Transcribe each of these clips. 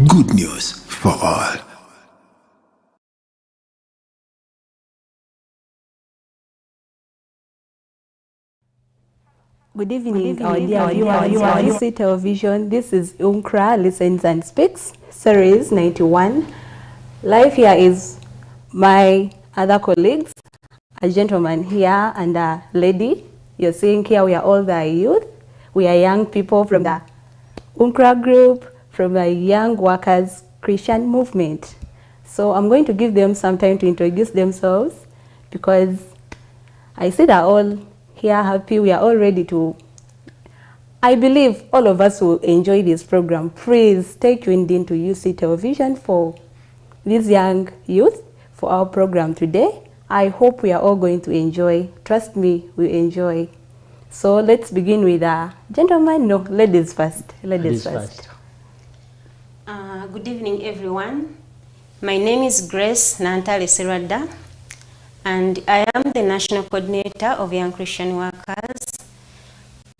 Good news for all. Good evening, our dear viewers of UC Television. This is UNCCLA Listens and Speaks, Series 91. Live here is my other colleagues, a gentleman here and a lady. You're seeing here we are all the youth. We are young people from the UNCCLA group, from the Young Workers Christian Movement. So I'm going to give them some time to introduce themselves because I see they're all here happy. We are all ready to, I believe all of us will enjoy this program. Please stay tuned in to UC Television for these young youth for our program today. I hope we are all going to enjoy. Trust me, we enjoy. So let's begin with gentlemen. No, ladies first. Ladies first. Good evening, everyone. My name is Grace Nantale Serada, and I am the National Coordinator of Young Christian Workers,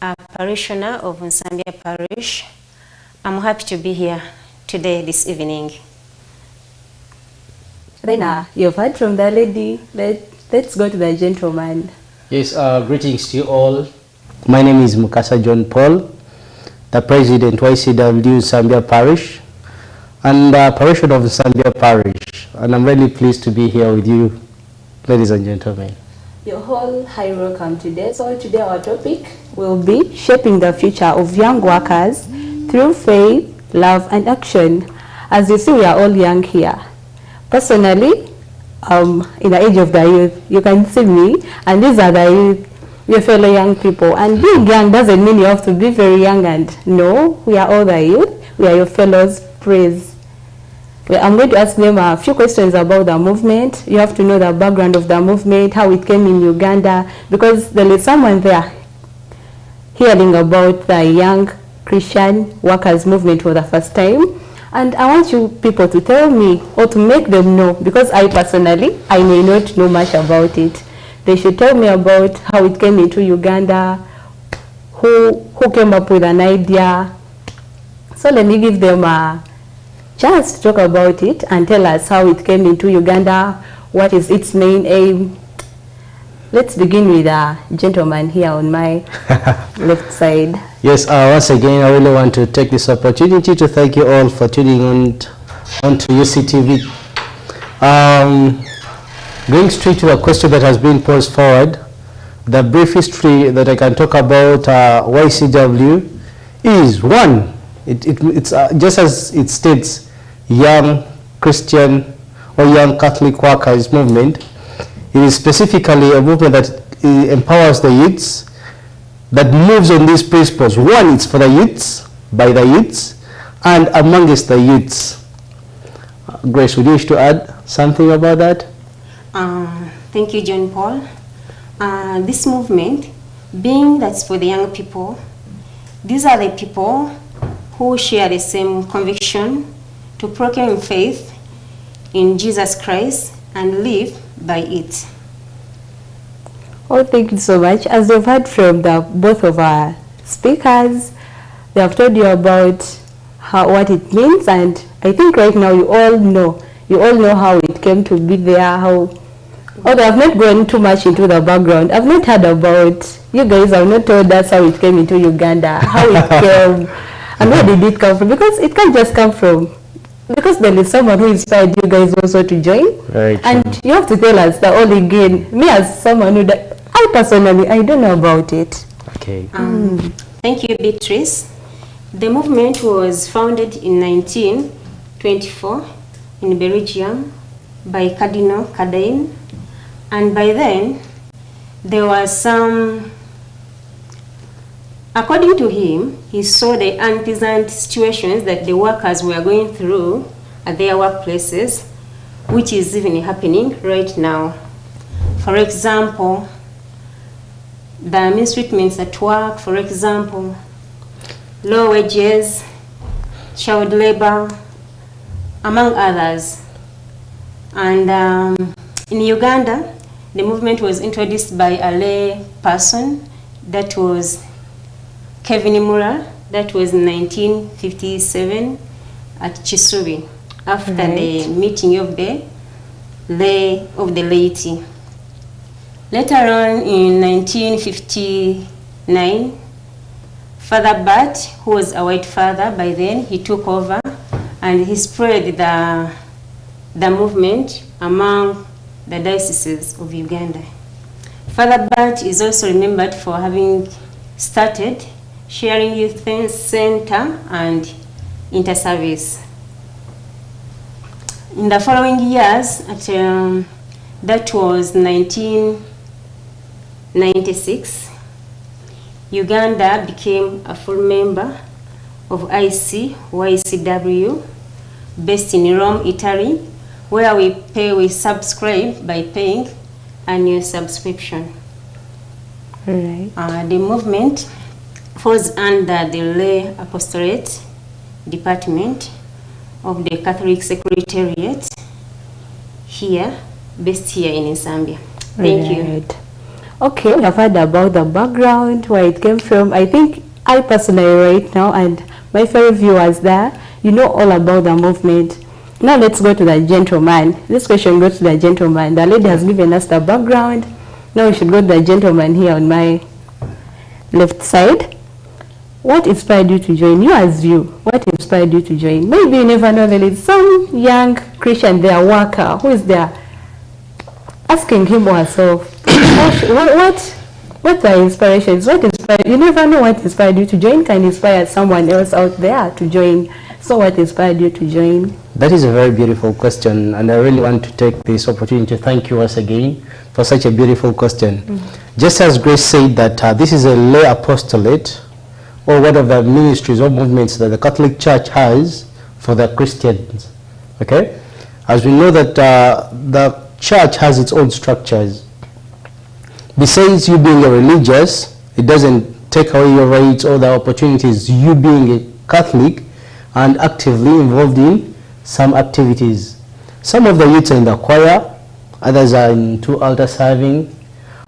a parishioner of Nsambya Parish. I'm happy to be here today, this evening. Then you've heard from the lady. Let's go to the gentleman. Yes, greetings to you all. My name is Mukasa John Paul, the President YCW Nsambya Parish and parishioner of Nsambya Parish. And I'm really pleased to be here with you, ladies and gentlemen. You're all highly welcome today. So today our topic will be shaping the future of young workers through faith, love and action. As you see, we are all young here. Personally, in the age of the youth, you can see me, and these are the youth, your fellow young people. And being young doesn't mean you have to be very young, and no, we are all the youth, we are your fellows. Praise. I'm going to ask them a few questions about the movement. You have to know the background of the movement, how it came in Uganda, because there is someone there hearing about the Young Christian Workers Movement for the first time. And I want you people to tell me or to make them know, because I personally, I may not know much about it. They should tell me about how it came into Uganda, who came up with an idea. So let me give them a chance to talk about it and tell us how it came into Uganda, what is its main aim. Let's begin with a gentleman here on my left side. Yes, once again, I really want to take this opportunity to thank you all for tuning on to UCTV. Going straight to the question that has been posed forward, the brief history that I can talk about YCW is one. It's just as it states, Young Christian or Young Catholic Workers Movement. It is specifically a movement that empowers the youths, that moves on these principles. One, it's for the youths, by the youths, and amongst the youths. Grace, would you wish to add something about that? Thank you, John Paul. This movement, being that's for the young people, these are the people who share the same conviction to proclaim faith in Jesus Christ and live by it. Oh, thank you so much. As you've heard from both of our speakers, they have told you about what it means, and I think right now you all know how it came to be there, although I've not gone too much into the background. I've not heard about, you guys have not told us how it came into Uganda, how it came, and where did it come from, because it can't just come from, because there is someone who inspired you guys also to join. Right. And you have to tell us the all again. Me as someone who, I personally, I don't know about it. Okay. Thank you, Beatrice. The movement was founded in 1924 in Belgium by Cardinal Cadain, and by then there was some, according to him, he saw the unpleasant situations that the workers were going through at their workplaces, which is even happening right now. For example, the mistreatments at work, for example, low wages, child labor, among others. And in Uganda, the movement was introduced by a lay person, that was Kevin Mura, that was in 1957, at Chisubi after the meeting of the laity. Later on in 1959, Father Bart, who was a white father by then, he took over and he spread the movement among the dioceses of Uganda. Father Bart is also remembered for having started Sharing Youth Center and Inter-Service. In the following years, that was 1996, Uganda became a full member of YCW, based in Rome, Italy, where we subscribe by paying annual subscription. Right. The movement falls under the lay apostolate department of the Catholic Secretariat here, based here in Zambia. Thank you. Okay, I've heard about the background, where it came from. I think I personally right now, and my fellow viewers there, you know all about the movement. Now let's go to the gentleman. This question goes to the gentleman. The lady has given us the background. Now we should go to the gentleman here on my left side. What inspired you to join? You as you, what inspired you to join? Maybe you never know, there is some young Christian there, worker, who is there asking him or herself, what the inspirations? What inspired? You never know what inspired you to join. Can inspire someone else out there to join. So what inspired you to join? That is a very beautiful question, and I really want to take this opportunity to thank you once again for such a beautiful question. Just as Grace said that this is a lay apostolate, or one of the ministries or movements that the Catholic Church has for the Christians. Okay? As we know that the church has its own structures. Besides you being a religious, it doesn't take away your rights or the opportunities, you being a Catholic and actively involved in some activities. Some of the youths are in the choir, others are into altar serving,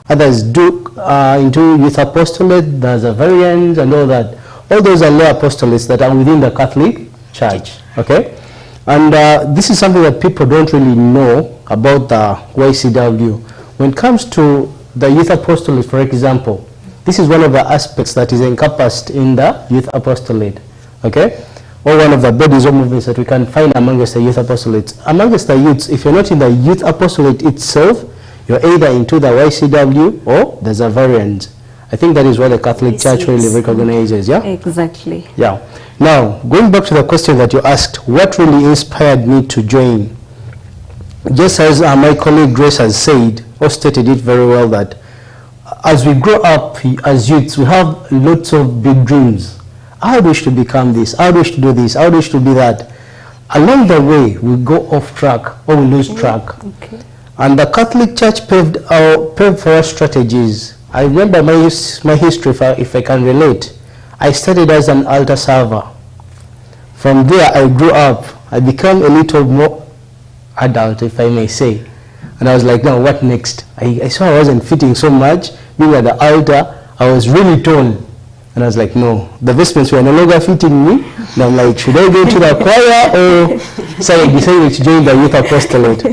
others do into youth apostolate, there's a variant and all that. All those are lay apostolates that are within the Catholic Church. Okay? And this is something that people don't really know about the YCW. When it comes to the youth apostolate, for example, this is one of the aspects that is encompassed in the youth apostolate. Okay? Or one of the bodies or movements that we can find amongst the youth apostolates. Amongst the youths, if you're not in the youth apostolate itself, you're either into the YCW or there's a variant. I think that is what the Catholic Church really recognizes, yeah? Exactly. Yeah. Now, going back to the question that you asked, what really inspired me to join? Just as my colleague Grace has said, or stated it very well, that as we grow up as youths, we have lots of big dreams. I wish to become this, I wish to do this, I wish to be that. Along the way, we go off track or we lose track. Okay. And the Catholic Church paved for us strategies. I remember my history, if I can relate. I started as an altar server. From there, I grew up. I became a little more adult, if I may say. And I was like, now what next? I saw I wasn't fitting so much. Being at the altar, I was really tall. And I was like, no, the vestments were no longer fitting me. And I'm like, should I go to the choir? Or so I decided to join the youth apostolate.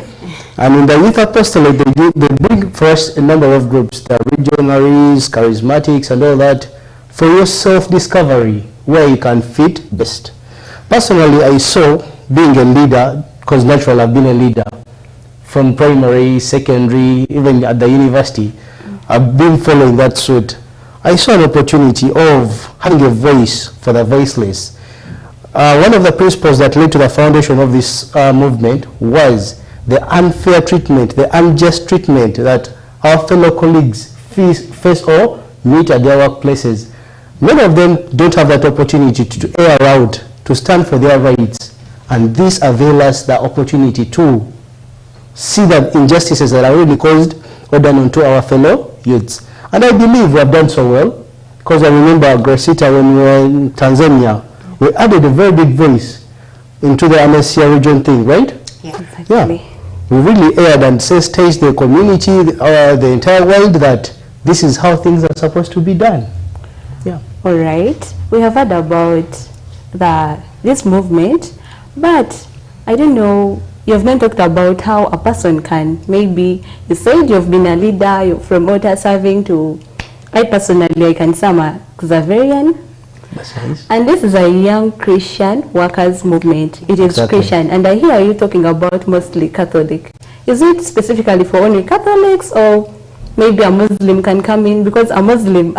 And in the youth apostolate, they bring for us a number of groups, the regionaries, charismatics, and all that, for your self-discovery, where you can fit best. Personally, I saw being a leader, because naturally I've been a leader, from primary, secondary, even at the university. I've been following that suit. I saw an opportunity of having a voice for the voiceless. One of the principles that led to the foundation of this movement was the unfair treatment, the unjust treatment that our fellow colleagues face or meet at their workplaces. Many of them don't have that opportunity to air out, to stand for their rights. And this avails us the opportunity to see the injustices that are really caused or done unto our fellow youths. And I believe we have done so well, because I remember Gracita, when we were in Tanzania, we added a very big voice into the MSCA region thing, right? Yeah. Exactly. Yeah. We really aired and sensitized the community, the entire world, that this is how things are supposed to be done. Yeah. All right. We have heard about this movement. But I don't know, you've not talked about how a person can, maybe you said you've been a leader, you're from altar serving to, I personally, I can say I'm a Xaverian. That's nice. And this is a young Christian workers movement. It is Exactly. Christian, and I hear you talking about mostly Catholic. Is it specifically for only Catholics, or maybe a Muslim can come in? Because a Muslim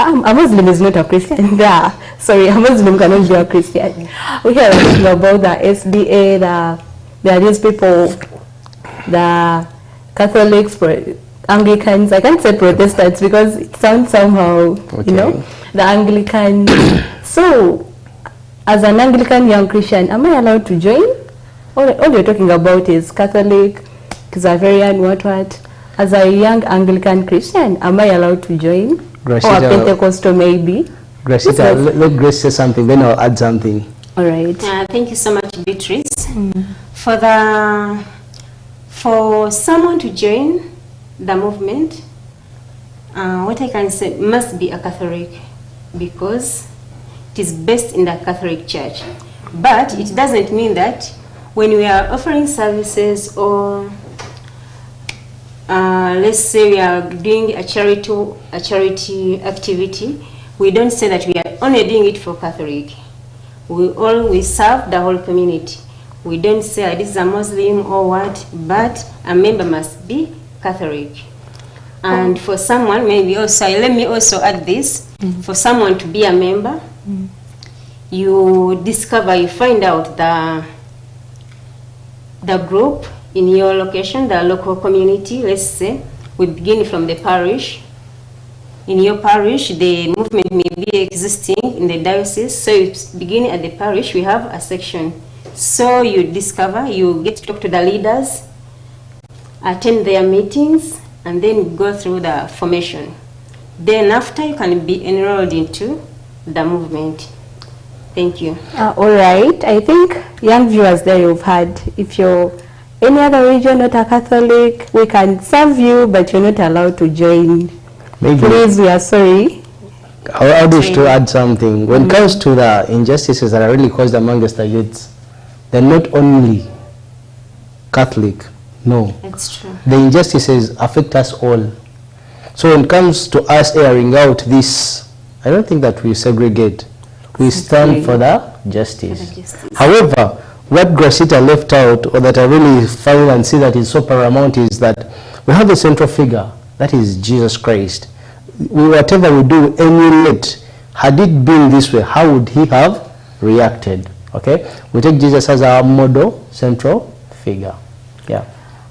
is not a Christian. Yeah, sorry, a Muslim cannot be a Christian. We hear talking about the SDA, there are these people, the Catholics, Anglicans. I can't say Protestants because it sounds somehow, you know, the Anglican. So, as an Anglican young Christian, am I allowed to join? All you're talking about is Catholic, Xaverian, what? As a young Anglican Christian, am I allowed to join? Gracita, or a Pentecostal maybe? Gracita, let Grace say something, then I'll add something. All right. Thank you so much, Beatrice. For someone to join the movement, what I can say must be a Catholic, because it is based in the Catholic Church. But it doesn't mean that when we are offering services, or let's say we are doing a charity activity, we don't say that we are only doing it for Catholic. We serve the whole community. We don't say this is a Muslim or what, but a member must be Catholic. And for someone, maybe also, let me also add this, for someone to be a member, you find out the group in your location, the local community. Let's say we begin from the parish. In your parish, the movement may be existing in the diocese, so you begin at the parish, we have a section. So you get to talk to the leaders, attend their meetings, and then go through the formation. Then after, you can be enrolled into the movement. Thank you. All right. I think young viewers there you've had, if you're any other region, not a Catholic, we can serve you, but you're not allowed to join. Maybe. Please, we are sorry. I wish to add something. When it comes to the injustices that are really caused amongst the youths, they're not only Catholic, no. That's true. The injustices affect us all. So when it comes to us airing out this, I don't think that we segregate. We stand for the justice. However, what Gracita left out, or that I really find and see that is so paramount, is that we have a central figure, that is Jesus Christ. Whatever we do, emulate. Had it been this way, how would he have reacted? Okay, we take Jesus as our model, central figure. Yeah.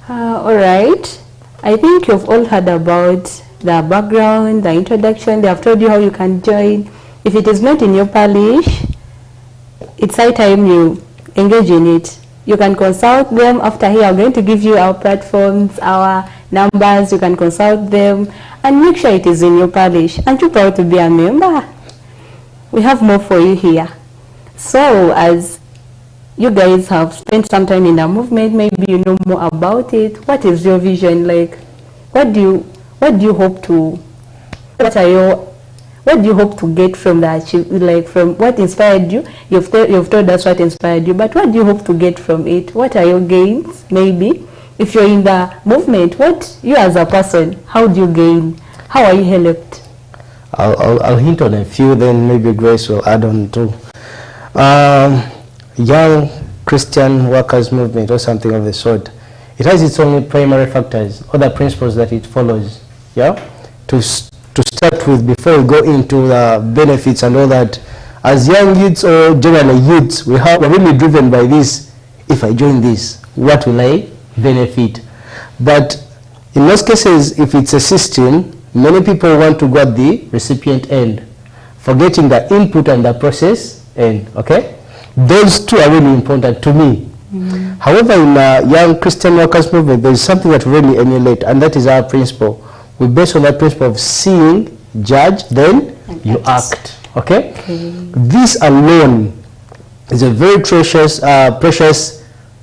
All right. I think you've all heard about the background, the introduction. They have told you how you can join. If it is not in your parish, it's high time you engage in it. You can consult them after here. I'm going to give you our platforms, our numbers. You can consult them and make sure it is in your parish. Aren't you proud to be a member? We have more for you here. So as you guys have spent some time in the movement, maybe you know more about it. What is your vision like? What do you hope to? What do you hope to get from from what inspired you? You've told us what inspired you, but what do you hope to get from it? What are your gains? Maybe if you're in the movement, what you as a person, how do you gain? How are you helped? I'll hint on a few, then maybe Grace will add on too. Young Christian workers movement or something of the sort. It has its own primary factors, other principles that it follows. Yeah, to start with, before we go into the benefits and all that. As young youths or generally youths, we're really driven by this. If I join this, what will I benefit? But in most cases, if it's a system, many people want to go at the recipient end, forgetting the input and the process end. Okay, those two are really important to me. However, in the young Christian workers movement, there is something that we really emulate, and that is our principle. We base on that principle of seeing, judge, then you act. Okay? This alone is a very precious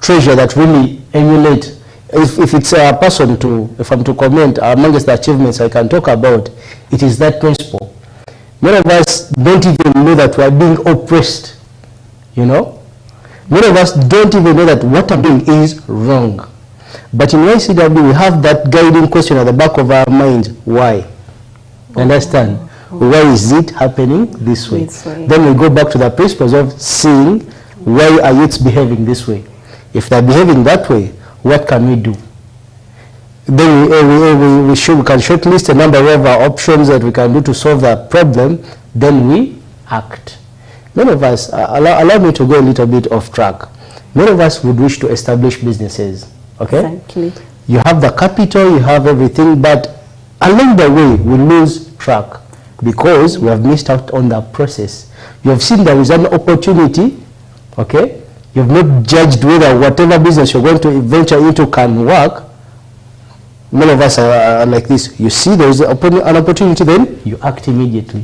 treasure that really emulate. If it's a person if I'm to comment amongst the achievements I can talk about, it is that principle. Many of us don't even know that we are being oppressed. You know, Many of us don't even know that what I'm doing is wrong. But in YCW, we have that guiding question at the back of our mind. Why? Understand? Why is it happening this way? Then we go back to the principles of seeing why are youths behaving this way. If they're behaving that way, what can we do? Then we can shortlist a number of options that we can do to solve that problem. Then we act. Many of us, allow me to go a little bit off track. Many of us would wish to establish businesses. Okay? Exactly. You have the capital, you have everything, but along the way, we lose track because we have missed out on the process. You have seen there is an opportunity, okay? You have not judged whether whatever business you're going to venture into can work. Many of us are like this. You see there is an opportunity, then you act immediately.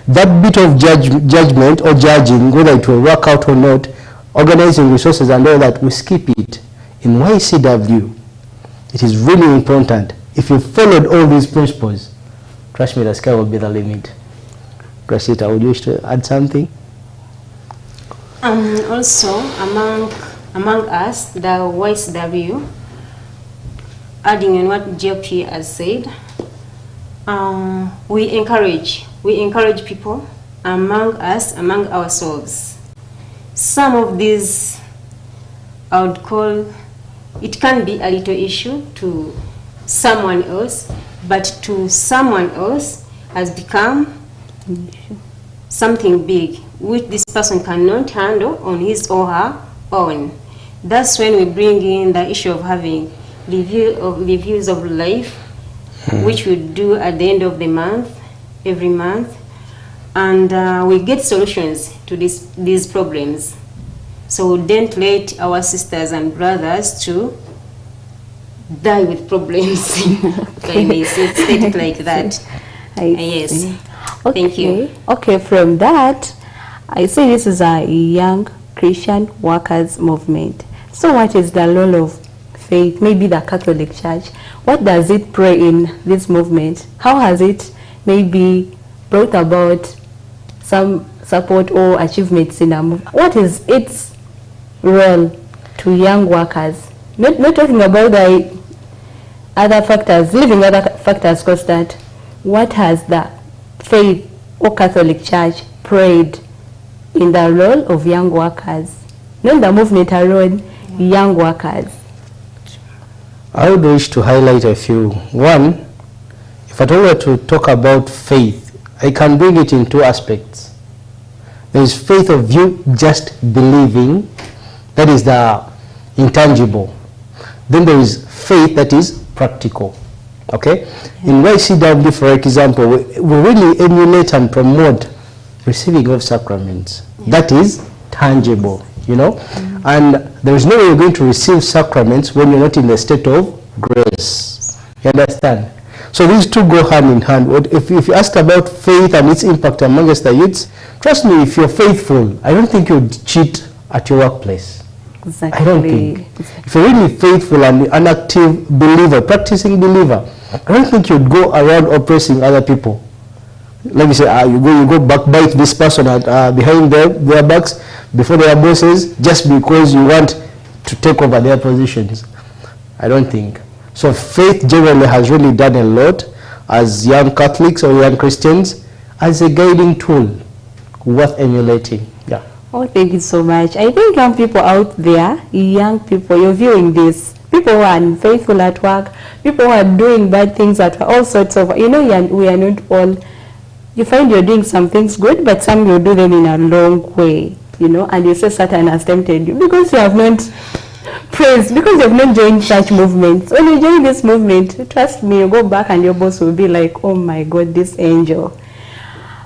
That bit of judgment or judging, whether it will work out or not, organizing resources and all that, we skip it. In YCW, it is really important. If you followed all these principles, trust me, the sky will be the limit. Gracita, would you wish to add something? Also, among us, the YCW, adding on what JP has said, we encourage people among us, among ourselves. Some of these, I would call, it can be a little issue to someone else, but to someone else has become something big, which this person cannot handle on his or her own. That's when we bring in the issue of having reviews of life, which we do at the end of the month, every month, and we get solutions to these problems. So we don't let our sisters and brothers to die with problems. They state it like that. Yes. Okay. Thank you. Okay, from that, I say this is a young Christian workers movement. So what is the role of faith, maybe the Catholic Church? What does it pray in this movement? How has it maybe brought about some support or achievements in a movement? What is its role to young workers? Not talking about the other factors, leaving other factors constant. What has the faith or Catholic Church prayed in the role of young workers? Not the movement alone, young workers. I would wish to highlight a few. One, if I were to talk about faith, I can bring it in two aspects. There is faith of you just believing, that is the intangible. Then there is faith that is practical. Okay? In YCW, for example, we really emulate and promote receiving of sacraments. That is tangible, you know? And there is no way you're going to receive sacraments when you're not in the state of grace. You understand? So these two go hand in hand. If you ask about faith and its impact amongst the youths, trust me, if you're faithful, I don't think you'd cheat at your workplace. Exactly. I don't think. If you're really faithful and an active believer, practicing believer, I don't think you'd go around oppressing other people. Let me say, you go backbite this person behind their backs before their bosses just because you want to take over their positions. I don't think. So faith generally has really done a lot as young Catholics or young Christians as a guiding tool worth emulating. Yeah. Oh, thank you so much. I think young people out there, young people, you're viewing this. People who are unfaithful at work, people who are doing bad things at work, all sorts of, we are not all, you find you're doing some things good, but some you do them in a wrong way, and you say Satan has tempted you because you have not praised, because you have not joined such movements. When you join this movement, trust me, you go back and your boss will be like, oh my God, this angel.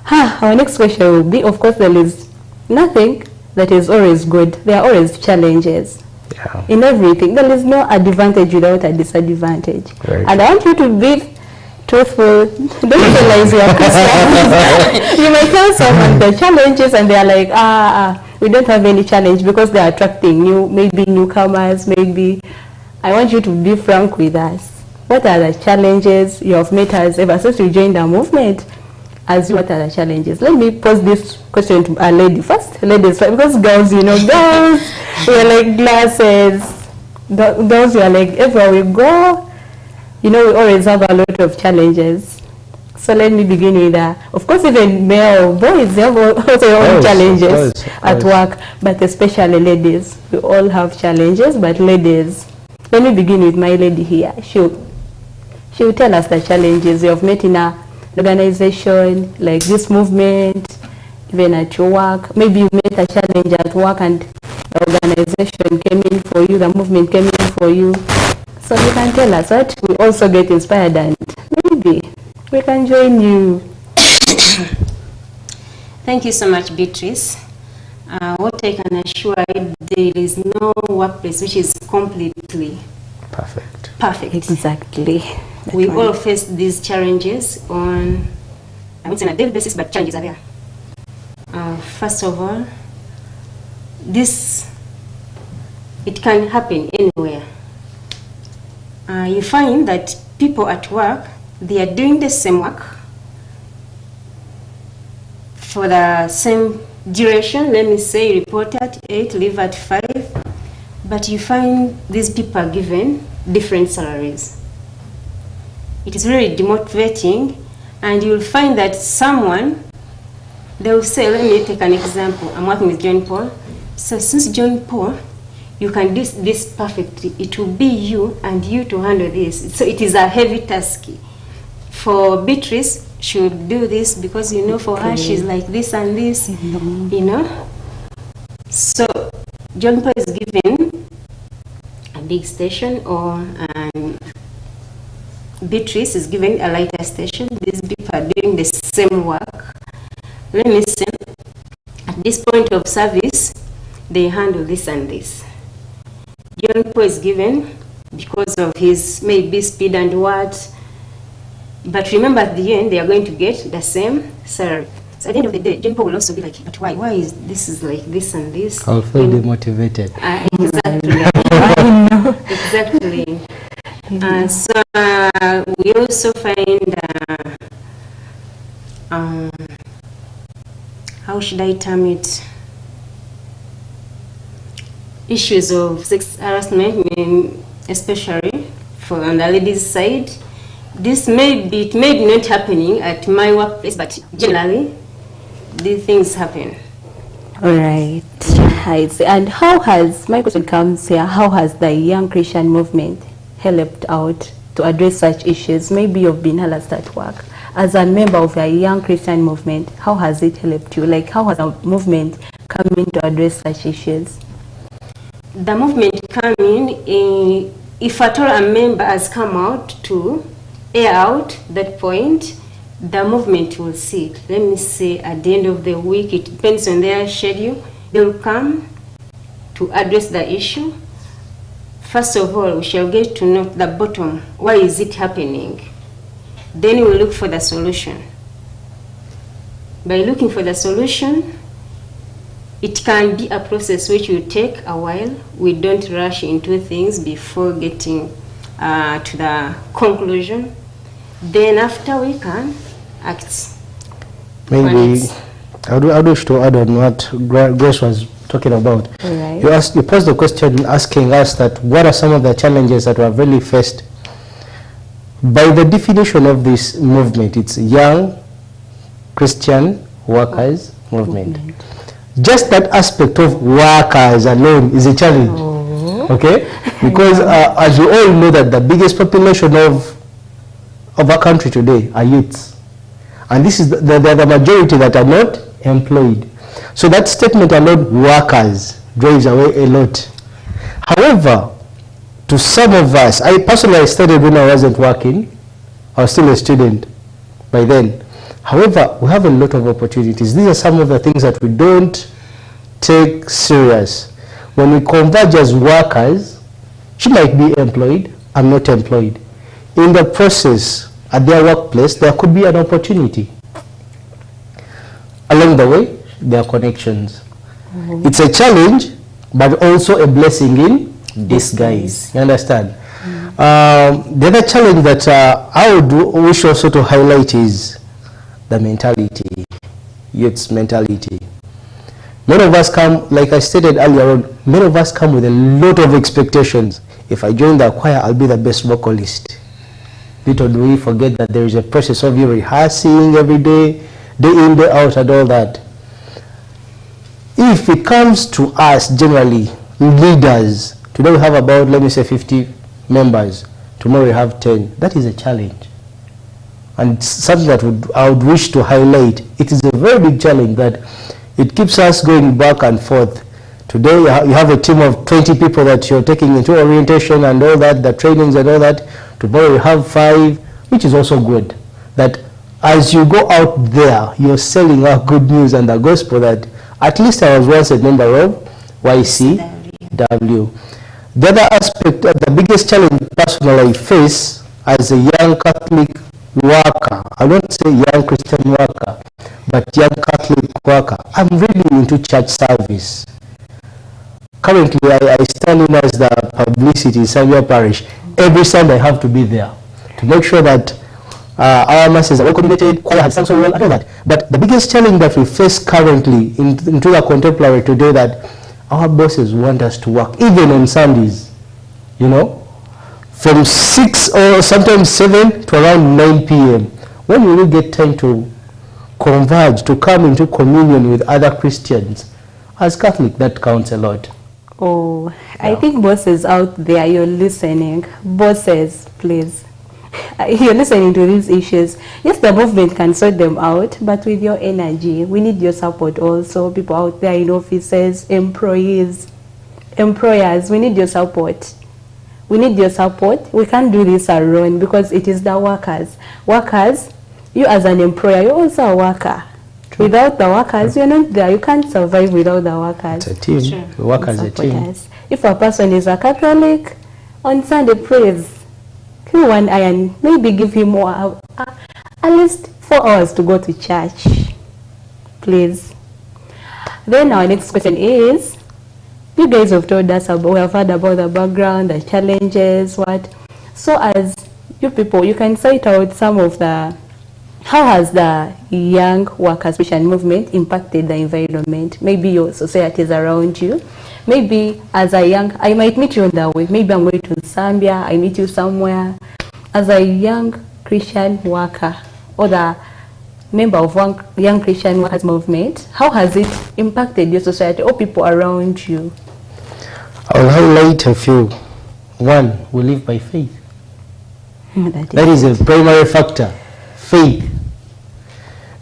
Our next question will be, of course, there is nothing that is always good. There are always challenges. Yeah. In everything. There is no advantage without a disadvantage. Right. And I want you to be truthful. Don't realize you are Christian. You may tell someone the challenges and they are like, we don't have any challenge because they are attracting maybe newcomers, maybe. I want you to be frank with us. What are the challenges you have met us ever since you joined the movement? as you, what are the challenges? Let me pose this question to a lady first. Ladies first, because girls, you know, girls, we're like glasses. Girls, we are like, everywhere we go, you know, we always have a lot of challenges. So let me begin with of course, even male boys, they have also their own challenges at work, but especially ladies. We all have challenges, but ladies, let me begin with my lady here. She'll tell us the challenges you have met in an organization, like this movement, even at your work. Maybe you met a challenge at work and the organization came in for you, the movement came in for you. So you can tell us what we also get inspired and maybe we can join you. Thank you so much, Beatrice. What I can assure you, there is no workplace which is completely perfect. Exactly. We all face these challenges on, I would say, on a daily basis, but challenges are there. First of all, it can happen anywhere. You find that people at work, they are doing the same work for the same duration. Let me say, report at 8, leave at 5. But you find these people are given different salaries. It is really demotivating, and you'll find that someone, they will say, let me take an example. I'm working with John Paul. So since John Paul, you can do this perfectly, it will be you and you to handle this. So it is a heavy task. For Beatrice, she would do this because, you know, for her, she's like this and this, you know. So John Paul is given a big station, or Beatrice is given a lighter station. These people are doing the same work. Let me say, at this point of service, they handle this and this. John Paul is given because of his maybe speed and what. But remember, at the end, they are going to get the same salary. So at the end of the day, John Paul will also be like, but why? Why is this is like this and this? I'll feel demotivated. Exactly. Exactly. So we also find, how should I term it? Issues of sex harassment, especially on the ladies' side. It may be not happening at my workplace, but generally, these things happen. All right. And my question comes here, how has the Young Christian movement helped out to address such issues? Maybe you've been harassed at work. As a member of a Young Christian movement, how has it helped you? Like, how has the movement come in to address such issues? The movement come in, if at all a member has come out to air out that point, the movement will see it. Let me say, at the end of the week, it depends on their schedule, they will come to address the issue. First of all, we shall get to know the bottom. Why is it happening? Then we will look for the solution. By looking for the solution, it can be a process which will take a while. We don't rush into things before getting to the conclusion. Then after, we can act. Maybe I would wish to add on what Grace was talking about. Right. You posed the question asking us that what are some of the challenges that we have really faced. By the definition of this movement, it's Young Christian Workers Movement. Just that aspect of workers alone is a challenge. Okay? Because as you all know, that the biggest population of our country today are youths. And this is the majority that are not employed. So that statement alone, workers, drives away a lot. However, to some of us, I personally started when I wasn't working. I was still a student by then. However, we have a lot of opportunities. These are some of the things that we don't take serious. When we converge as workers, she might be employed, I'm not employed. In the process, at their workplace, there could be an opportunity. Along the way, there are connections. It's a challenge, but also a blessing in disguise. You understand? The other challenge that I would wish also to highlight is the mentality, youth's mentality. Many of us come, like I stated earlier on, many of us come with a lot of expectations. If I join the choir, I'll be the best vocalist. Little do we forget that there is a process of you rehearsing every day, day in, day out, and all that. If it comes to us, generally, leaders, today we have about, let me say, 50 members. Tomorrow we have 10. That is a challenge. And it's something that I would wish to highlight. It is a very big challenge that it keeps us going back and forth. Today you have a team of 20 people that you're taking into orientation and all that, the trainings and all that. Tomorrow you have 5, which is also good. That as you go out there, you're selling our good news and the gospel that at least I was once a member of YCW. The other aspect, the biggest challenge personally I face as a young Catholic worker, I won't say young Christian worker, but young Catholic worker, I'm really into church service. Currently, I stand in as the publicity in Sambia Parish. Every Sunday I have to be there to make sure that our masses are well coordinated, choir has sung so well, and all that. But the biggest challenge that we face currently into the contemporary today, that our bosses want us to work even on Sundays, you know, from 6 or sometimes 7 to around 9 p.m. When will we get time to converge, to come into communion with other Christians? As Catholic, that counts a lot. Oh, yeah. I Yeah. think bosses out there, you're listening. Bosses, please. You're listening to these issues. Yes, the movement can sort them out, but with your energy, we need your support also. People out there in offices, employees, employers, we need your support. We need your support. We can't do this alone because it is the workers. Workers, you as an employer, you're also a worker. True. Without the workers, you're not there. You can't survive without the workers. It's a team. Sure. We work as a team. Us. If a person is a Catholic, on Sunday praise, kill one iron, maybe give him more, at least 4 hours to go to church, please. Then our next question is, you guys have told us about, we have heard about the background, the challenges, what. So as you people, you can cite out some of the, how has the young workers mission movement impacted the environment? Maybe your societies around you. Maybe as a young, I might meet you on the way. Maybe I'm going to Zambia, I meet you somewhere. As a young Christian worker or the member of one young Christian workers movement, how has it impacted your society or people around you? I'll highlight a few. One, we live by faith. That is a primary factor. Faith.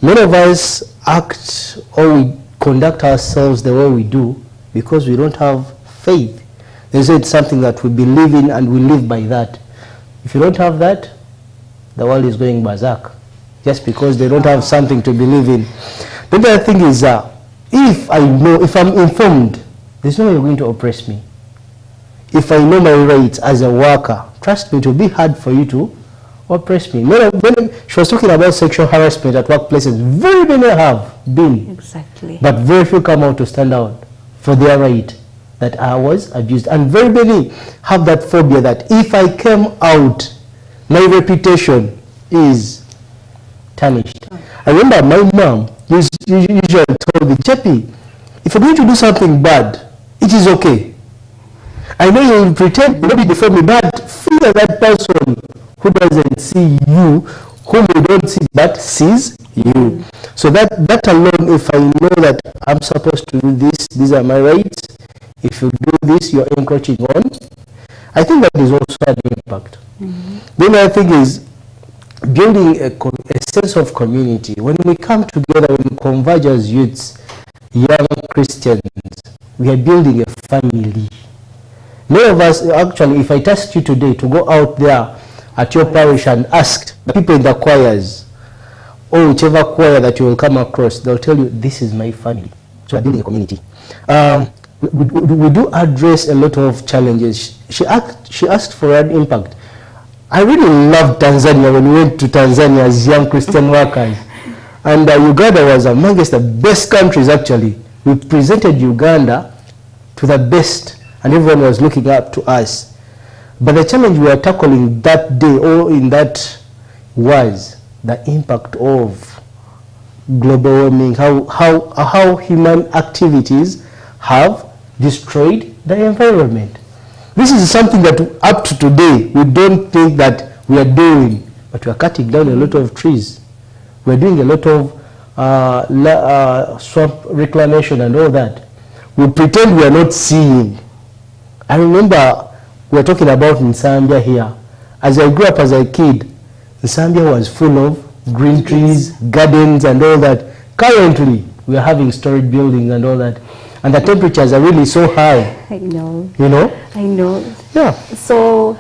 Many of us act or we conduct ourselves the way we do because we don't have faith. They say it's something that we believe in and we live by that. If you don't have that, the world is going berserk just because they don't have something to believe in. The other thing is, if I know, if I'm informed, there's no way you're going to oppress me. If I know my rights as a worker, trust me, it will be hard for you to oppress me. When she was talking about sexual harassment at workplaces, very many have been. Exactly. But very few come out to stand out for their right that I was abused. And very many have that phobia that if I came out, my reputation is tarnished. I remember my mom usually told me, Chepi, if you're going to do something bad, it is okay. I know you will pretend maybe before me, but fear that person who doesn't see you, whom you don't see but sees you. So that alone, if I know that I'm supposed to do this, these are my rights, if you do this, you're encroaching on, I think that is also an impact. The other thing is building a sense of community. When we come together, when we converge as youths, young Christians, we are building a family. Many of us, actually, if I task you today to go out there at your parish and ask the people in the choirs, or whichever choir that you will come across, they'll tell you, this is my family. So we're building a community. We do address a lot of challenges. She asked for an impact. I really loved Tanzania when we went to Tanzania as young Christian workers. And Uganda was amongst the best countries, actually. We presented Uganda to the best, and everyone was looking up to us. But the challenge we were tackling that day or in that was the impact of global warming, how human activities have destroyed the environment. This is something that up to today we don't think that we are doing, but we are cutting down a lot of trees. We're doing a lot of swamp reclamation and all that. We pretend we are not seeing. I remember we were talking about Nsambya here. As I grew up as a kid, Nsambya was full of green trees, gardens and all that. Currently, we are having storage buildings and all that. And the temperatures are really so high. I know. You know? I know. Yeah. So,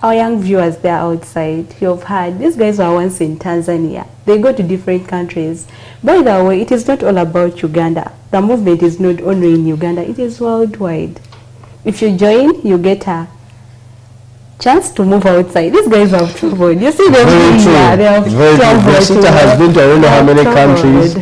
our young viewers there outside, you've heard, these guys were once in Tanzania. They go to different countries. By the way, it is not all about Uganda. The movement is not only in Uganda, it is worldwide. If you join, you get a chance to move outside. These guys have traveled. You see them here. They have traveled. Yasita has been to I don't know how many countries.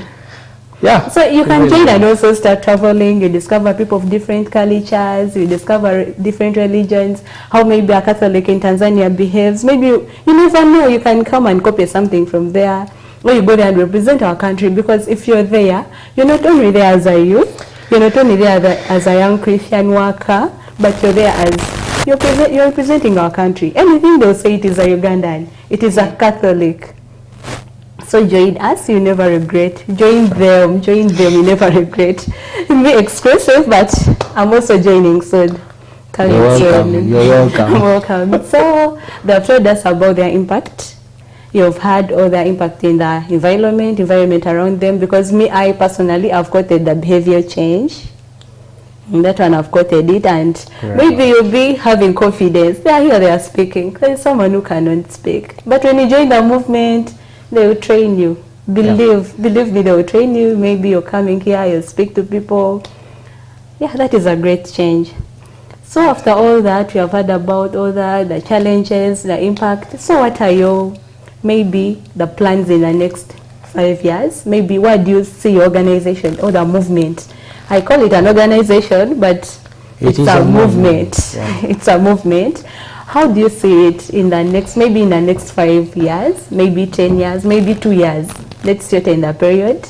Yeah. So you can join and also start traveling. You discover people of different cultures. You discover different religions. How maybe a Catholic in Tanzania behaves. Maybe you never know. You can come and copy something from there. Or you go there and represent our country. Because if you're there, you're not only there as a youth. You're not only there as a young Christian worker, but you're there as you're representing our country. Anything they'll say it is a Ugandan. It is a Catholic. So join us, you never regret. Join them, you never regret. Be exclusive, but I'm also joining soon. You're welcome. You're welcome. Welcome. So they've told us about their impact. You've heard all their impact in the environment around them. Because I personally, I've quoted the behavior change. And that one I've quoted it, and maybe you'll be having confidence. They are here, they are speaking. There is someone who cannot speak. But when you join the movement, they will train you. Believe me, they will train you. Maybe you're coming here, you'll speak to people. Yeah, that is a great change. So after all that, we have heard about all that, the challenges, the impact. So what are your, maybe, the plans in the next 5 years? Maybe what do you see your organization or the movement? I call it an organization, but it's a movement. Yeah. It's a movement. How do you see it in the next, maybe in the next 5 years, maybe 10 years, maybe 2 years? Let's set in the period.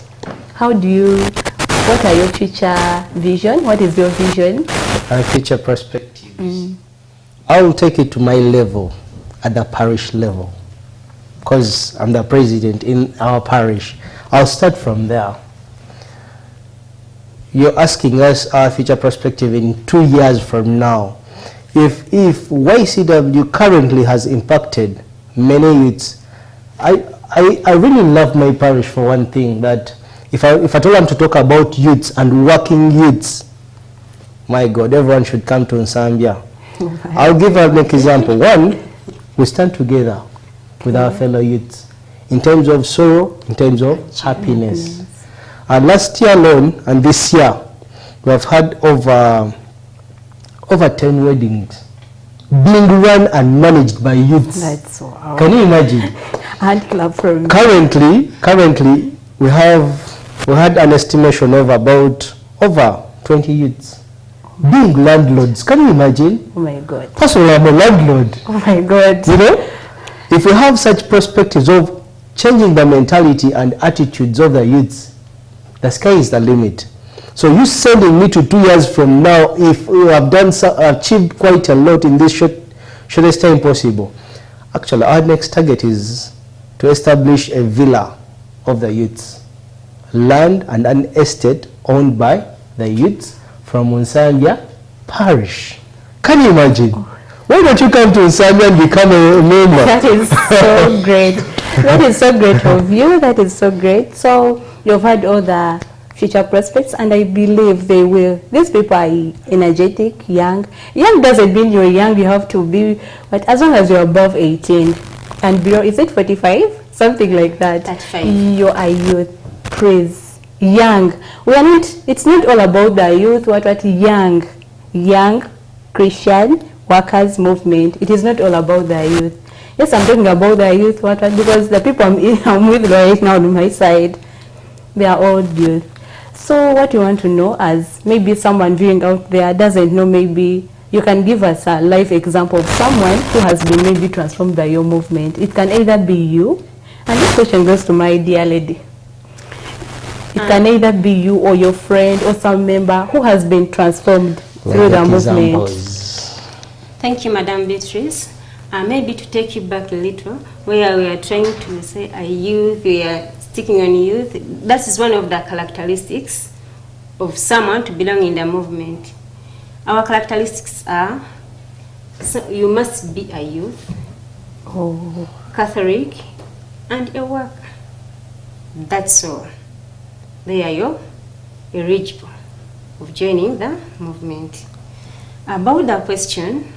What are your future vision? What is your vision? Our future perspectives. I will take it to my level, at the parish level, because I'm the president in our parish. I'll start from there. You're asking us our future perspective in 2 years from now. If YCW currently has impacted many youths, I really love my parish for one thing, that if I told them to talk about youths and working youths, my God, everyone should come to Nsambya. I'll give an example. One, we stand together with our fellow youths in terms of sorrow, in terms of happiness. And last year alone and this year, we have had over 10 weddings being run and managed by youths. That's wow. Can you imagine? Hand clap from me. Currently, we had an estimation of about over 20 youths being landlords. Can you imagine? Oh my God. Personally, I'm a landlord. Oh my God. You know, if we have such perspectives of changing the mentality and attitudes of the youths, the sky is the limit. So you sending me to 2 years from now, if we have achieved quite a lot in this shortest time possible. Actually, our next target is to establish a villa of the youths, land and an estate owned by the youths from Nsambya parish. Can you imagine? Why don't you come to Nsambya and become a member? That is so great. That is so great of you. That is so great. So you've had all the future prospects, and I believe they will. These people are energetic, young. Young doesn't mean you're young, you have to be, but as long as you're above 18 and below, is it 45? Something like that. That's fine. You are youth. Praise. Young. We are not, it's not all about the youth, what young Christian workers movement. It is not all about the youth. Yes, I'm talking about the youth, because the people I'm with right now on my side, they are all youth. So what you want to know, as maybe someone viewing out there doesn't know, maybe you can give us a live example of someone who has been maybe transformed by your movement. It can either be you, And this question goes to my dear lady. It can either be you or your friend or some member who has been transformed through the movement. Thank you, Madam Beatrice. Maybe to take you back a little, where we are trying to say a youth, we are sticking on youth. That is one of the characteristics of someone to belong in the movement. Our characteristics are, so you must be a youth, Catholic, and a worker. That's all. They are your eligible of joining the movement. About the question,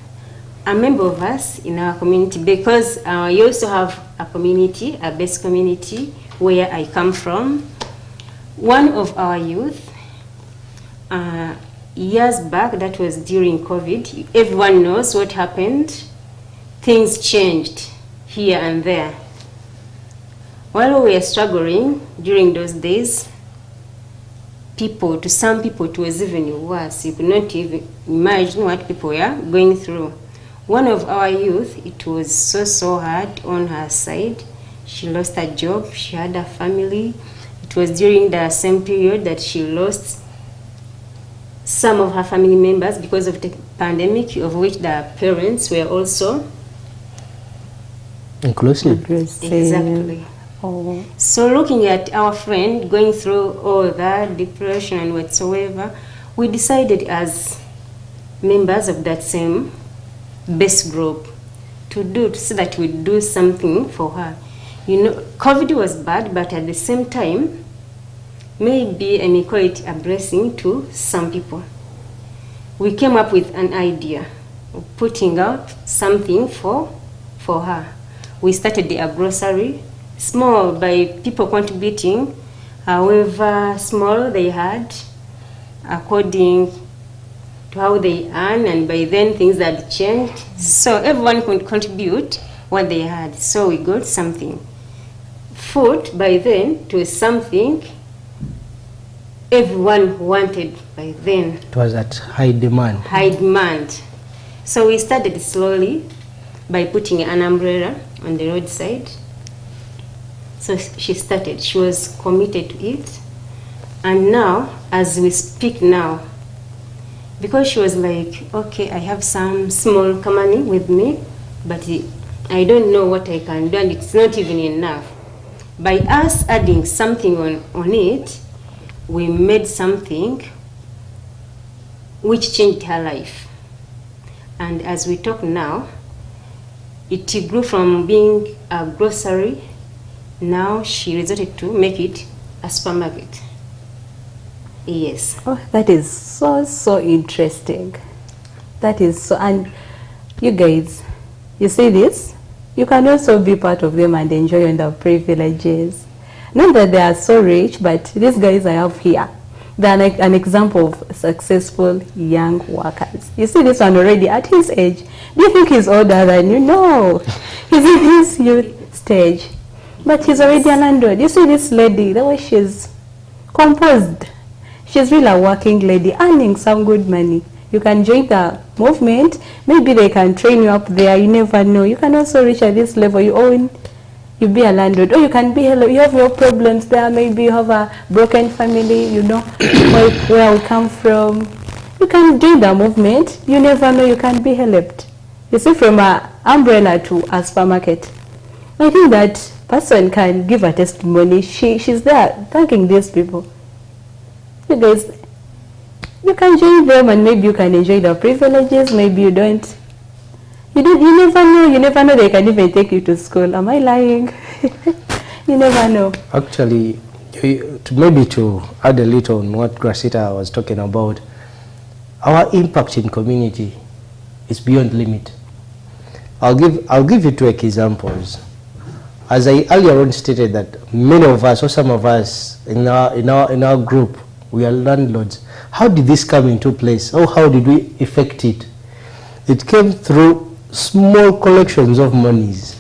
a member of us in our community, because you also have a community, a base community where I come from. One of our youth, years back, that was during COVID, everyone knows what happened. Things changed here and there. While we were struggling during those days, to some people it was even worse. You could not even imagine what people were going through. One of our youth, it was so hard on her side. She lost her job, she had a family. It was during the same period that she lost some of her family members because of the pandemic, of which the parents were also inclusive. Exactly. Oh. So looking at our friend going through all that depression and whatsoever, we decided as members of that same base group to see that we do something for her. You know, COVID was bad, but at the same time, maybe I may call it a blessing to some people. We came up with an idea of putting out something for her. We started a grocery, small by people contributing, however small they had, according to how they earn, and by then things had changed. So everyone could contribute what they had. So we got something. Food by then to something everyone wanted by then. It was at high demand. High demand. So we started slowly by putting an umbrella on the roadside. So she started, she was committed to it. And now, as we speak now, because she was like, okay, I have some small money with me, but I don't know what I can do, and it's not even enough. By us adding something on it, we made something which changed her life. And as we talk now, it grew from being a grocery. Now she resorted to make it a supermarket. Yes. Oh, that is so interesting. That is so, and you guys, you see this? You can also be part of them and enjoy the privileges. Not that they are so rich, but these guys I have here, they are like an example of successful young workers. You see this one already at his age. Do you think he's older than you? No. He's in his youth stage. But he's already a landlord. You see this lady, the way she's composed. She's really a working lady, earning some good money. You can join the movement. Maybe they can train you up there. You never know. You can also reach at this level. You be a landlord. Or you can be, you have your problems there. Maybe you have a broken family, you know, where we come from. You can join the movement. You never know. You can be helped. You see, from an umbrella to a supermarket. I think that person can give a testimony. She's there thanking these people. You guys, you can join them and maybe you can enjoy the privileges, maybe you don't. You never know they can even take you to school. Am I lying? You never know. Actually, maybe to add a little on what Gracita was talking about, our impact in community is beyond limit. I'll give you two examples. As I earlier on stated that many of us or some of us in our group, we are landlords. How did this come into place? Or how did we effect it? It came through small collections of monies.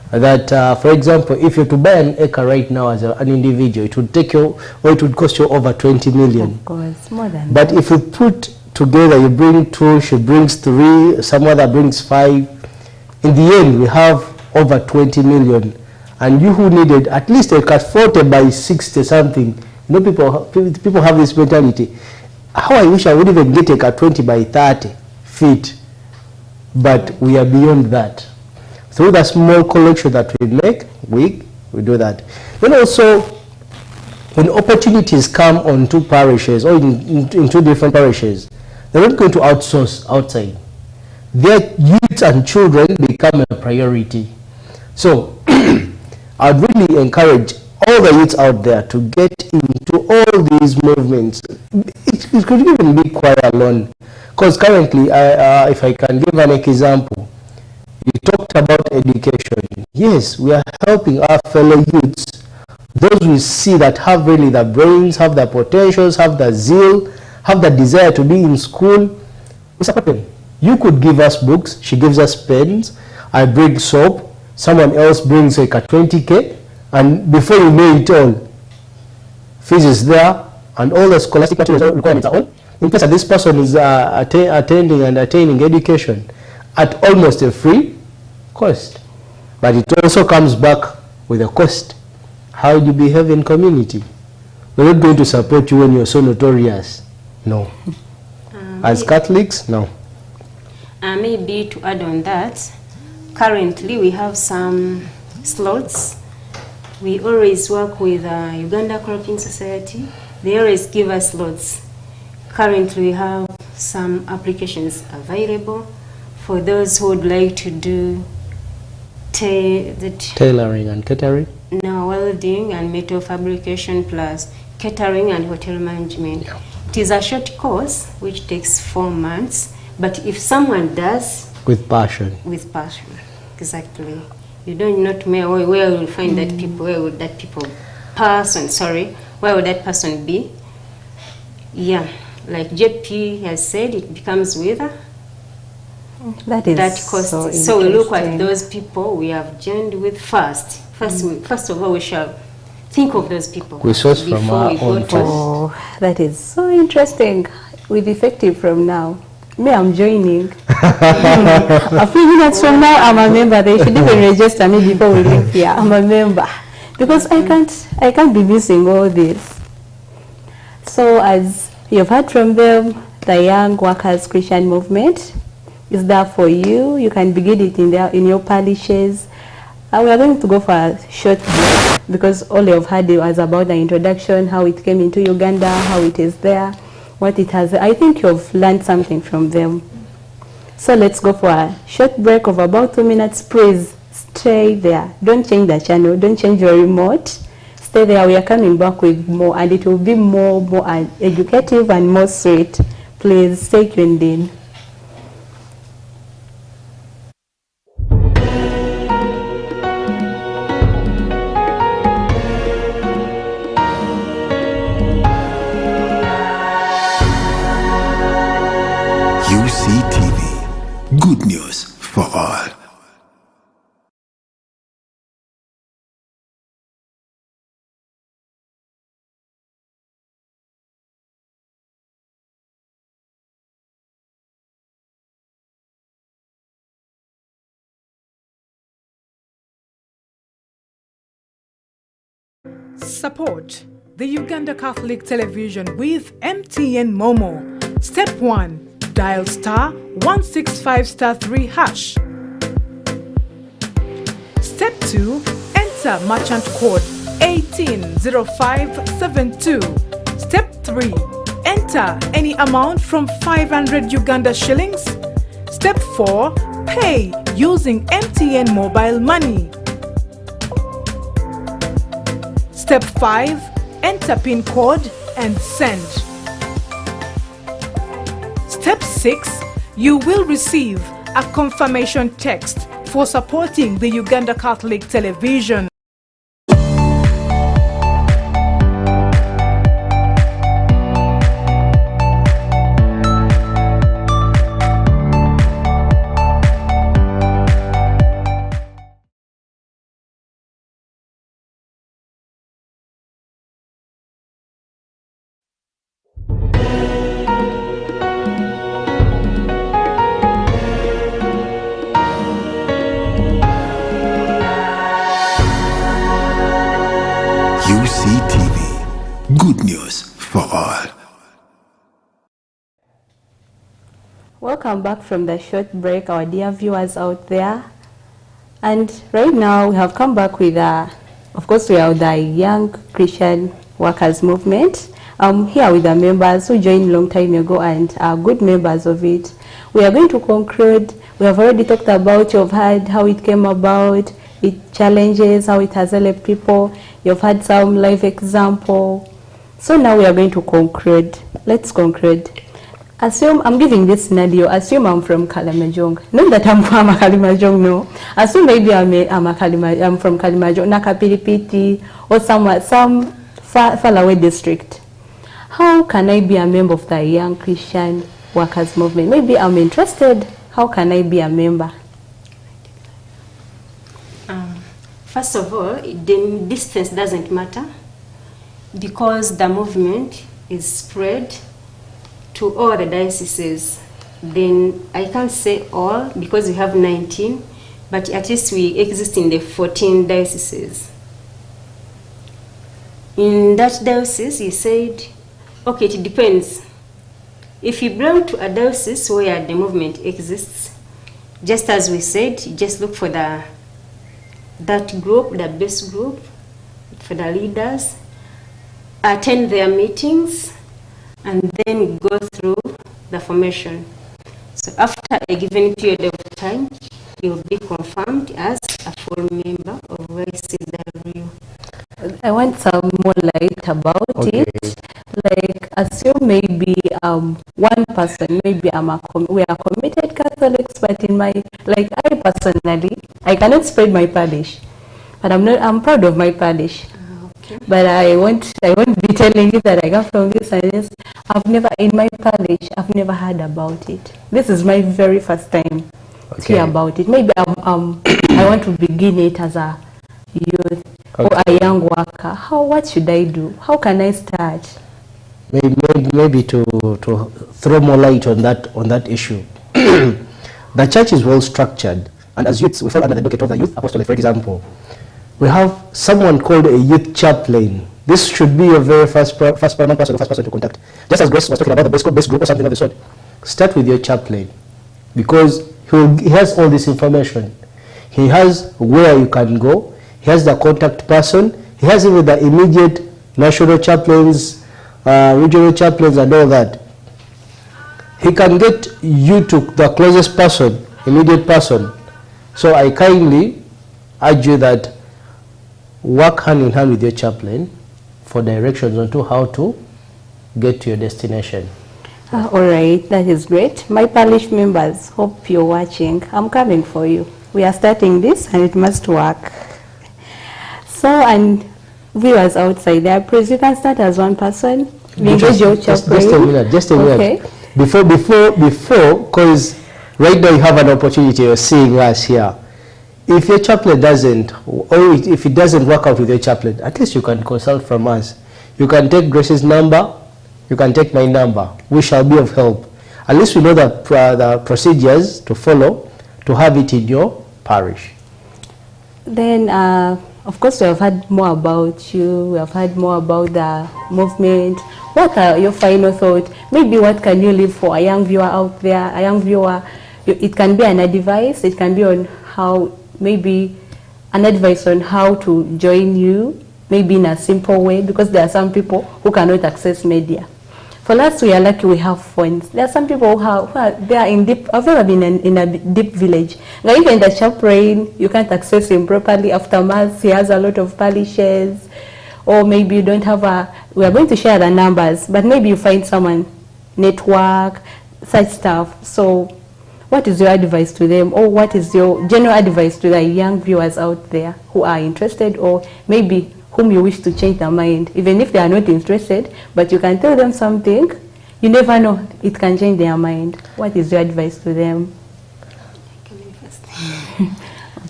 That, for example, if you're to buy an acre right now as an individual, it would take you, or it would cost you over 20 million. Of course, more than but that. If you put together, you bring two, she brings three, some other brings five. In the end, we have over 20 million and you who needed at least a cut 40 by 60 something, you know, people have this mentality. How I wish I would even get a cut 20 by 30 feet, but we are beyond that. Through the small collection that we make, we do that. Then also, when opportunities come on two parishes or in two different parishes, they're not going to outsource outside. Their youth and children become a priority. So I'd really encourage all the youths out there to get into all these movements. It could even be choir alone. Because currently, if I can give an example, you talked about education. Yes, we are helping our fellow youths, those we see that have really the brains, have the potentials, have the zeal, have the desire to be in school. We support them. You could give us books, she gives us pens, I bring soap, someone else brings like a 20K, and before you know it all, fees is there, and all the scholastic requirements are on. In case that this person is attending and attaining education at almost a free cost. But it also comes back with a cost. How you behave in community. We're not going to support you when you're so notorious. No. As Catholics, no. Maybe to add on that, currently we have some slots. We always work with Uganda Cropping Society. They always give us slots. Currently we have some applications available for those who would like to do tailoring and catering? No, welding and metal fabrication plus catering and hotel management. Yeah. It is a short course which takes 4 months, but if someone does with passion, exactly, you don't not know where you will find that people, where would that where would that person be? Yeah, like JP has said, it becomes with that cost. So we look at those people we have joined with first. First of all, we shall think of those people. We source from our own. Oh, that is so interesting. With effective from now. Me, I'm joining. A few minutes from now, I'm a member. They should even register me before we leave here. I'm a member because I can't be missing all this. So, as you've heard from them, the Young Workers Christian Movement is there for you. You can begin it in your parishes. We are going to go for a short break because all you've heard was about the introduction, how it came into Uganda, how it is there, what it has. I think you've learned something from them. So let's go for a short break of about 2 minutes. Please stay there. Don't change the channel. Don't change your remote. Stay there. We are coming back with more, and it will be more educative and more sweet. Please stay tuned in. UCTV. Good news for all. Support the Uganda Catholic Television with MTN Momo. Step 1. Dial *165*3#. Step 2. Enter merchant code 180572. Step 3. Enter any amount from 500 Uganda shillings. Step 4. Pay using MTN mobile money. Step 5. Enter PIN code and send. Step 6. You will receive a confirmation text for supporting the Uganda Catholic Television. good news for all. Welcome back from the short break, our dear viewers out there. And right now we have come back with, of course, we are the Young Christian Workers Movement. I'm here with the members who joined a long time ago and are good members of it. We are going to conclude. We have already talked about, you've heard how it came about, its challenges, how it has helped people. You've had some live example. So now we are going to conclude. Let's conclude. Assume, I'm giving this scenario, assume I'm from Kalimajong. Not that I'm from Kalimajong, no. Assume maybe I'm from Kalimajong, Nakapilipiti, or some far away district. How can I be a member of the Young Christian Workers Movement? Maybe I'm interested. How can I be a member? First of all, the distance doesn't matter because the movement is spread to all the dioceses. Then I can't say all because we have 19, but at least we exist in the 14 dioceses. In that diocese, he said, okay, it depends. If you belong to a diocese where the movement exists, just as we said, you just look for that group, the best group, for the leaders, attend their meetings, and then go through the formation. So after a given period of time, you'll be confirmed as a full member of UNCCLA. I want some more light about it. Like, assume maybe one person, maybe we are committed Catholics, but I personally, I cannot spread my parish, but I'm proud of my parish. Okay. But I won't be telling you that I come from this and this. In my parish, I've never heard about it. This is my very first time to hear about it. Maybe I want to begin it as a youth or a young worker. What should I do? How can I start? Maybe to throw more light on that issue. The church is well structured, and as youths, we fall under the docket of the youth apostolate. For example, we have someone called a youth chaplain. This should be your very first paramount person, the first person to contact. Just as Grace was talking about the best group or something of the sort. Start with your chaplain, because he has all this information. He has where you can go. He has the contact person. He has even the immediate national chaplains, regional chaplains, and all that. He can get you to the closest person, immediate person. So I kindly urge you that work hand in hand with your chaplain for directions on how to get to your destination. All right, that is great. My parish members, hope you're watching. I'm coming for you. We are starting this and it must work. So, and viewers outside there, please, you can start as one person. Engage your chaplain. Just a minute. Before, because right now you have an opportunity of seeing us here. If your chaplain doesn't, or if it doesn't work out with your chaplain, at least you can consult from us. You can take Grace's number, you can take my number. We shall be of help. At least we know the procedures to follow to have it in your parish. Then, of course, we have heard more about you. We have heard more about the movement. What are your final thoughts? Maybe what can you leave for a young viewer out there? A young viewer, it can be an advice. It can be on how, maybe an advice on how to join you, maybe in a simple way, because there are some people who cannot access media. For us, we are lucky we have phones. There are some people who are in deep, I've never been in a deep village. Like even the chaplain, you can't access him properly after Mass. He has a lot of parishes. Or maybe you don't have we are going to share the numbers, but maybe you find someone, network, such stuff. So what is your advice to them, or what is your general advice to the young viewers out there who are interested, or maybe whom you wish to change their mind, even if they are not interested, but you can tell them something, you never know, it can change their mind. What is your advice to them?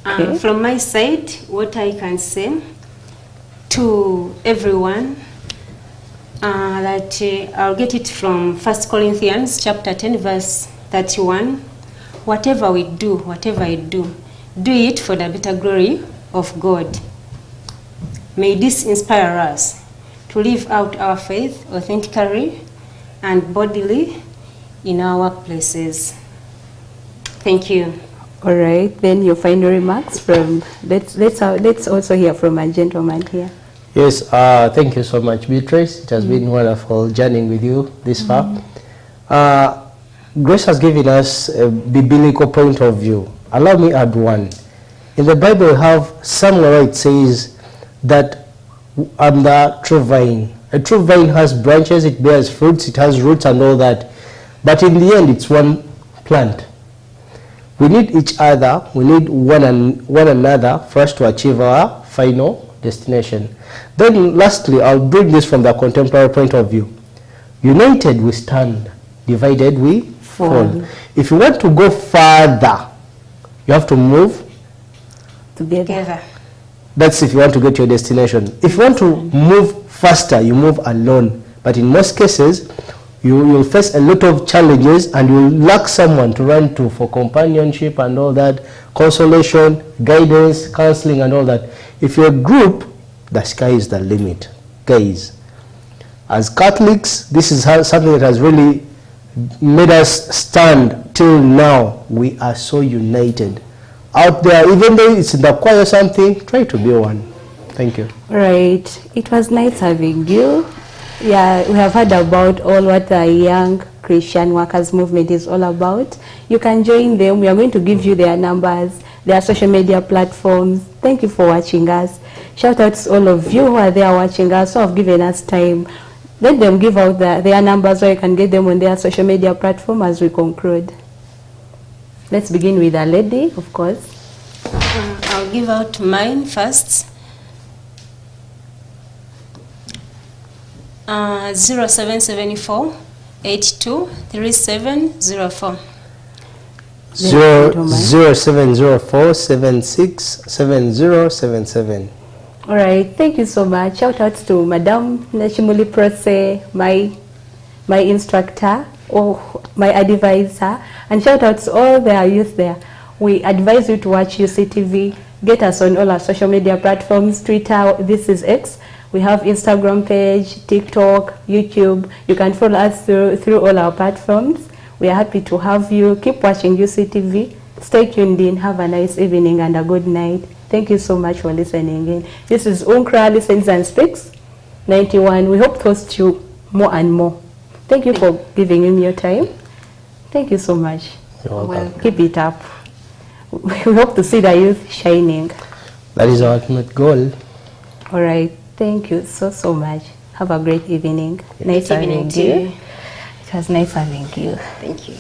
Okay. From my side, what I can say to everyone, that I'll get it from 1 Corinthians chapter 10, verse 31. Whatever we do, whatever you do it for the better glory of God. May this inspire us to live out our faith authentically and bodily in our workplaces. Thank you. All right, then your final remarks from, let's also hear from a gentleman here. Yes, thank you so much, Beatrice. It has been wonderful journeying with you this far. Grace has given us a biblical point of view. Allow me add one. In the Bible, we have somewhere where it says that I'm the true vine. A true vine has branches, it bears fruits, it has roots and all that. But in the end, it's one plant. We need each other, we need one another for us to achieve our final destination. Then lastly, I'll bring this from the contemporary point of view. United we stand, divided we fall. If you want to go further, you have to move Together. That's if you want to get to your destination. If you want to move faster, you move alone. But in most cases, you will face a lot of challenges and you will lack someone to run to for companionship and all that, consolation, guidance, counseling and all that. If you're a group, the sky is the limit. Guys, as Catholics, this is something that has really made us stand till now. We are so united. Out there, even though it's in the choir or something, try to be one. Thank you. Right. It was nice having you. Yeah, we have heard about all what the Young Christian Workers Movement is all about. You can join them. We are going to give you their numbers, their social media platforms. Thank you for watching us. Shout out to all of you who are there watching us, who have given us time. Let them give out their numbers so you can get them on their social media platform as we conclude. Let's begin with a lady, of course. I'll give out mine first. 0774 823704. 0704 767077. All right, thank you so much. Shout out to Madam Nashimuli Prose, my instructor, or my advisor, and shout out to all the youth there. We advise you to watch UCTV. Get us on all our social media platforms, Twitter, this is X. We have Instagram page, TikTok, YouTube. You can follow us through all our platforms. We are happy to have you. Keep watching UCTV. Stay tuned in. Have a nice evening and a good night. Thank you so much for listening in. This is UNCCLA Listens and Speaks 91. We hope to host you more and more. Thank you for giving him your time. Thank you so much. You're welcome. Keep it up. We hope to see the youth shining. That is our ultimate goal. All right. Thank you so much. Have a great evening. Nice having you. It was nice having you. Thank you.